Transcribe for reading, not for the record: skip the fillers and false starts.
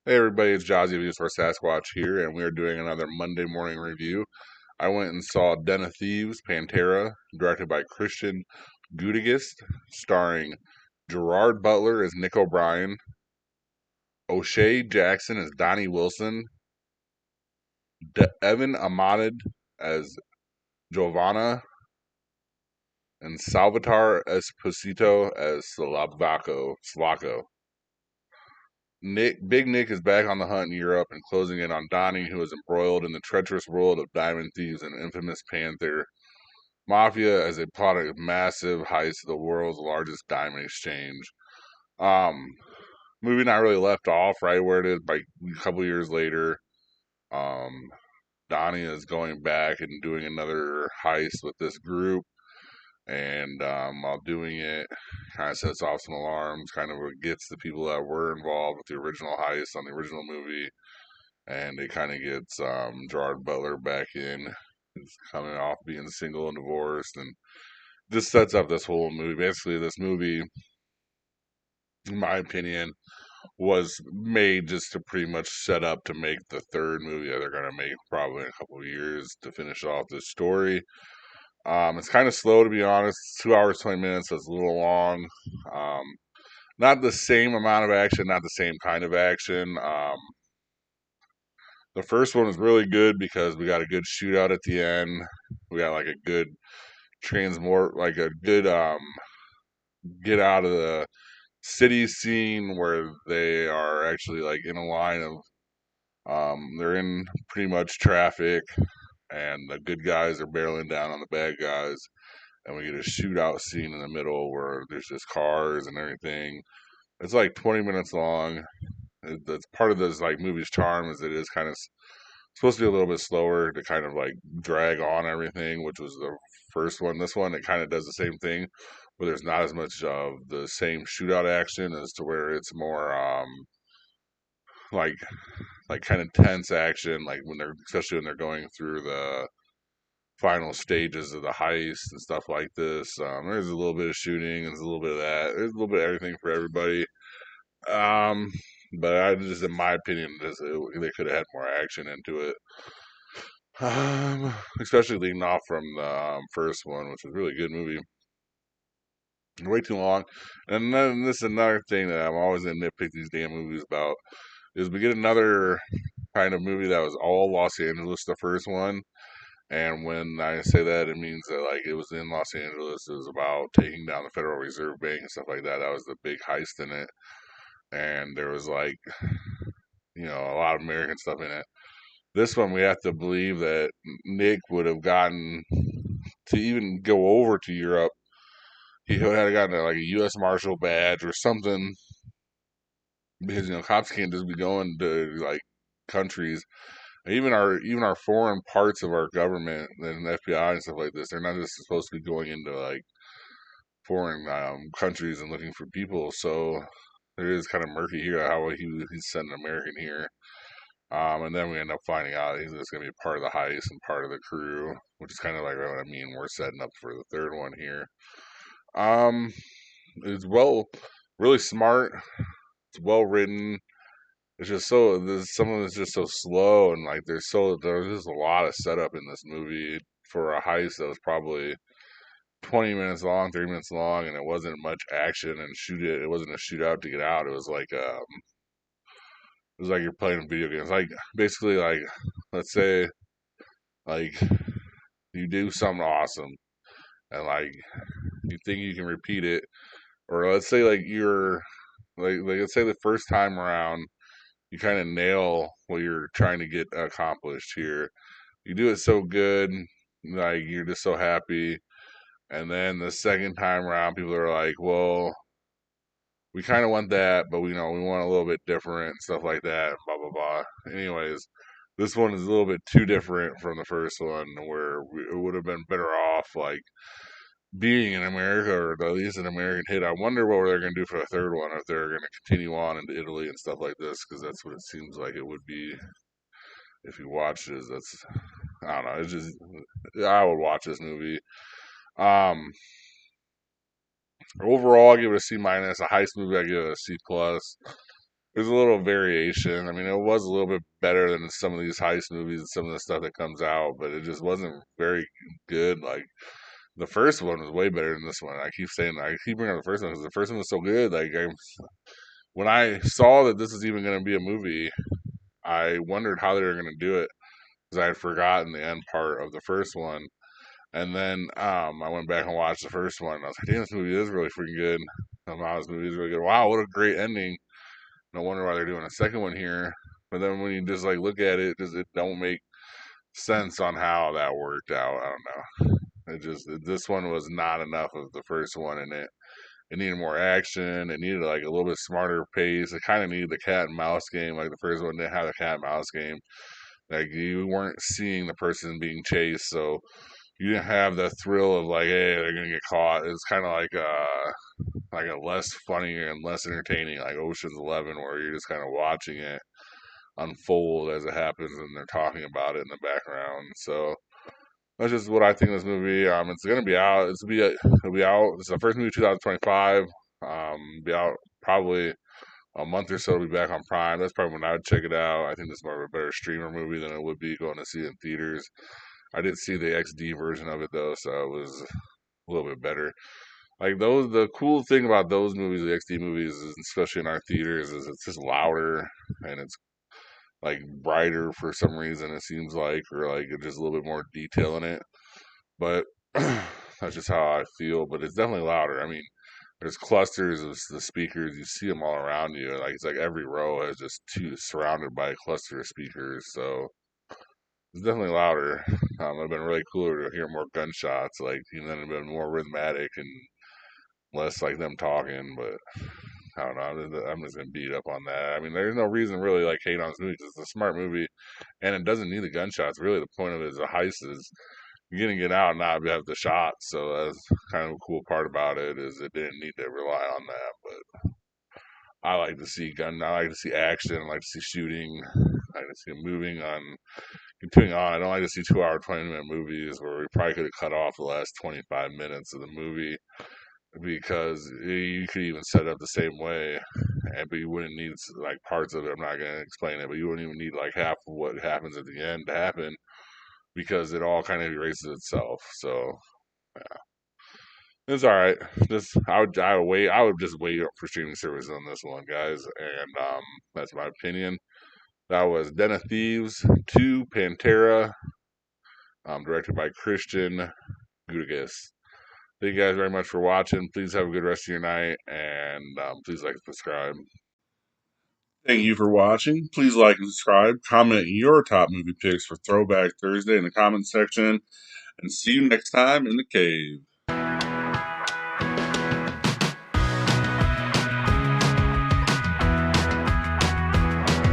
Hey everybody, it's Jazzy Views for Sasquatch here, and we are doing another Monday morning review. I went and saw Den of Thieves, Pantera, directed by Christian Gudigist, starring Gerard Butler as Nick O'Brien, O'Shea Jackson as Donnie Wilson, Evan Ahmadid as Giovanna, and Salvatore Esposito as Slavaco. Big Nick is back on the hunt in Europe and closing in on Donnie, who is embroiled in the treacherous world of diamond thieves and infamous Panther Mafia as they plot a massive heist of the world's largest diamond exchange. Um, Movie not really left off right where it is by a couple years later. Um, Donnie is going back and doing another heist with this group, and while doing it, kind of sets off some alarms, kind of gets the people that were involved with the original heist on the original movie, and it kind of gets Gerard Butler back in. He's coming off being single and divorced, and this sets up this whole movie. Basically, this movie, in my opinion, was made just to pretty much set up to make the third movie that they're going to make probably in a couple of years to finish off this story. It's kind of slow to be honest. It's 2 hours 20 minutes. So it's a little long. Um, not the same amount of action, not the same kind of action. The first one was really good because we got a good shootout at the end. We got like a good like a good get out of the city scene where they are actually like in a line of they're in pretty much traffic and the good guys are barreling down on the bad guys, and we get a shootout scene in the middle where there's just cars and everything. It's like 20 minutes long. That's part of this like movie's charm is it is kind of supposed to be a little bit slower to kind of like drag on everything, which was the first one. This one it kind of does the same thing, but there's not as much of the same shootout action as to where it's more like kind of tense action, like when they're especially when they're going through the final stages of the heist and stuff like this. There's a little bit of shooting, there's a little bit of that, there's a little bit of everything for everybody. Um, but I just, in my opinion, they could have had more action into it. Especially leading off from the first one, which was a really good movie. Way too long. And then this is another thing that I'm always gonna nitpick these damn movies about is we get another kind of movie that was all Los Angeles, the first one. And when I say that, it means that like it was in Los Angeles. It was about taking down the Federal Reserve Bank and stuff like that. That was the big heist in it. And there was like, a lot of American stuff in it. This one, we have to believe that Nick would have gotten to even go over to Europe. He would have gotten like a U.S. Marshal badge or something because cops can't just be going to like countries. Even our foreign parts of our government and the FBI and stuff like this, they're not just supposed to be going into like foreign countries and looking for people. So it is kind of murky here how he's sent an American here. And then we end up finding out he's just going to be part of the heist and part of the crew, which is kind of like what I mean. We're setting up for the third one here. Um, it's really smart. It's well written. It's just some of it's just so slow and like there's just a lot of setup in this movie for a heist that was probably 20 minutes long, 30 minutes long, and it wasn't much action and shoot it. It wasn't a shootout to get out. It was like you're playing video games. Like basically like let's say like you do something awesome and like you think you can repeat it, or let's say like you're like let's say the first time around you kind of nail what you're trying to get accomplished here. You do it so good, like you're just so happy. And then the second time around, people are like, "Well, we kind of want that, but we want a little bit different and stuff like that." Blah blah blah. Anyways, this one is a little bit too different from the first one, where it would have been better off like being in America or at least an American hit. I wonder what they're going to do for the third one if they're going to continue on into Italy and stuff like this, because that's what it seems like it would be if you watch this. That's I don't know. It's just I would watch this movie. Um, Overall, I give it a C minus. A heist movie, I give it a C plus. there's a little variation. I mean, it was a little bit better than some of these heist movies and some of the stuff that comes out, but it just wasn't very good. Like the first one was way better than this one. I keep bringing up the first one because the first one was so good. When I saw that this was even going to be a movie, I wondered how they were going to do it because I had forgotten the end part of the first one. And then I went back and watched the first one. And I was like, damn, this movie is really freaking good. Wow, this movie is really good. Wow, what a great ending. No wonder why they're doing a second one here. But then when you just like look at it, it don't make sense on how that worked out. I don't know. This one was not enough of the first one, and it needed more action. It needed like a little bit smarter pace. It kind of needed the cat and mouse game. Like the first one didn't have the cat and mouse game. Like you weren't seeing the person being chased, so you didn't have the thrill of like, hey, they're gonna get caught. It's kind of like a less funny and less entertaining, like Ocean's 11, where you're just kind of watching it unfold as it happens, and they're talking about it in the background. So that's just what I think of this movie. It's gonna be out. It'll be out. It's the first movie 2025. Be out probably a month or so. It'll be back on Prime. That's probably when I would check it out. I think it's more of a better streamer movie than it would be going to see it in theaters. I did see the XD version of it though, so it was a little bit better. Like those, the cool thing about those movies, the XD movies, is especially in our theaters, is it's just louder and it's like brighter for some reason. It seems like, or like just a little bit more detail in it. But that's just how I feel. But it's definitely louder. I mean, there's clusters of the speakers. You see them all around you. Like it's like every row has just two surrounded by a cluster of speakers. So it's definitely louder. It'd been really cooler to hear more gunshots. Like then it'd been more rhythmic and less like them talking. But I don't know. I'm just gonna beat up on that. I mean, there's no reason really like hate on this movie 'cause it's a smart movie, and it doesn't need the gunshots. Really, the point of it is a heist is you're getting it out and not have the shots. So that's kind of a cool part about it is it didn't need to rely on that. But I like to see gun. I like to see action. I like to see shooting. I like to see moving on. Continuing on, I don't like to see 2 hour, 20-minute movies where we probably could have cut off the last 25 minutes of the movie because you could even set it up the same way, but you wouldn't need like parts of it. I'm not going to explain it, but you wouldn't even need like half of what happens at the end to happen because it all kind of erases itself. So yeah, it's all right. I would wait. I would just wait for streaming services on this one, guys. And that's my opinion. That was Den of Thieves 2 Pantera, directed by Christian Gudegas. Thank you guys very much for watching. Please have a good rest of your night, and please like and subscribe. Thank you for watching. Please like and subscribe. Comment your top movie picks for Throwback Thursday in the comment section, and see you next time in the cave.